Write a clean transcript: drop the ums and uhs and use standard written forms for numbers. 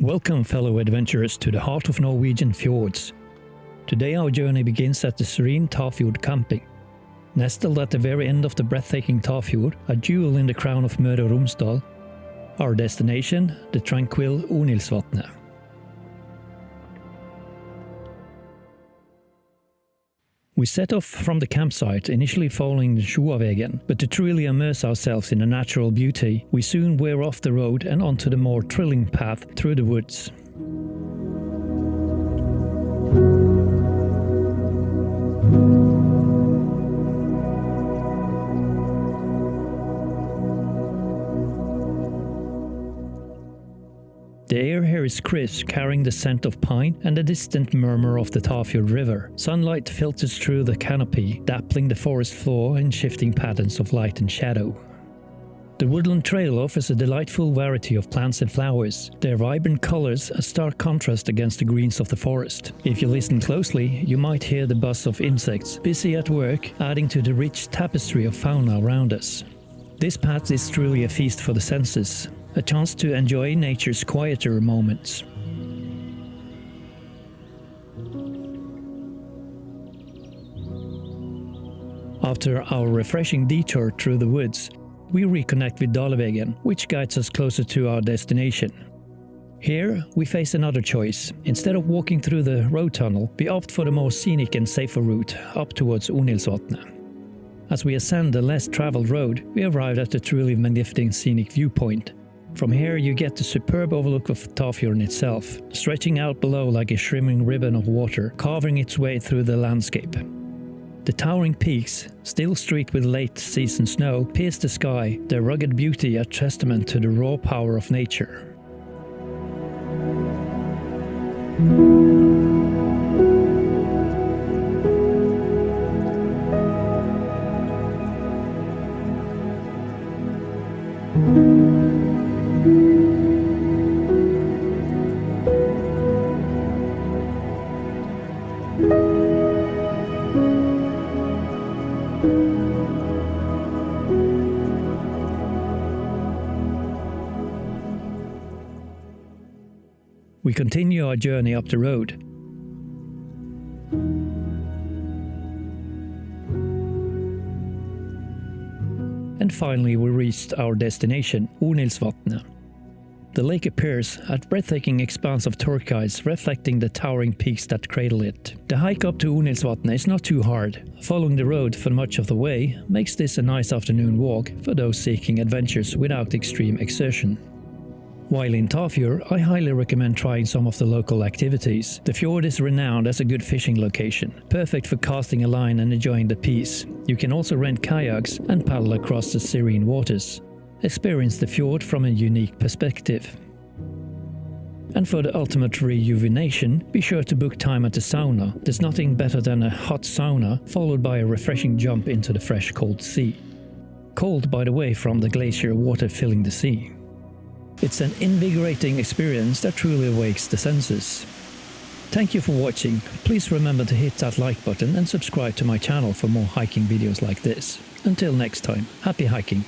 Welcome, fellow adventurers, to the heart of Norwegian fjords. Today our journey begins at the serene Tafjord Camping. Nestled at the very end of the breathtaking Tafjord, a jewel in the crown of Møre Romsdal, our destination, the tranquil Onilsavatnet. We set off from the campsite, initially following the Sjøveien, but to truly immerse ourselves in the natural beauty, we soon veer off the road and onto the more thrilling path through the woods. The air here is crisp, carrying the scent of pine and the distant murmur of the Tafjord River. Sunlight filters through the canopy, dappling the forest floor in shifting patterns of light and shadow. The woodland trail offers a delightful variety of plants and flowers, their vibrant colors a stark contrast against the greens of the forest. If you listen closely, you might hear the buzz of insects, busy at work, adding to the rich tapestry of fauna around us. This path is truly a feast for the senses, a chance to enjoy nature's quieter moments. After our refreshing detour through the woods, we reconnect with Dalveien, which guides us closer to our destination. Here, we face another choice. Instead of walking through the road tunnel, we opt for the more scenic and safer route up towards Onilsavatnet. As we ascend the less traveled road, we arrive at the truly magnificent Scenic Viewpoint. From here you get the superb overlook of Tafjorden itself, stretching out below like a shimmering ribbon of water, carving its way through the landscape. The towering peaks, still streaked with late-season snow, pierce the sky, their rugged beauty a testament to the raw power of nature. We continue our journey up the road. And finally we reached our destination, Onilsavatnet. The lake appears a breathtaking expanse of turquoise, reflecting the towering peaks that cradle it. The hike up to Onilsavatnet is not too hard. Following the road for much of the way makes this a nice afternoon walk for those seeking adventures without extreme exertion. While in Tafjord, I highly recommend trying some of the local activities. The fjord is renowned as a good fishing location, perfect for casting a line and enjoying the peace. You can also rent kayaks and paddle across the serene waters. Experience the fjord from a unique perspective. And for the ultimate rejuvenation, be sure to book time at the sauna. There's nothing better than a hot sauna, followed by a refreshing jump into the fresh cold sea. Cold, by the way, from the glacier water filling the sea. It's an invigorating experience that truly awakes the senses. Thank you for watching. Please remember to hit that like button and subscribe to my channel for more hiking videos like this. Until next time, happy hiking!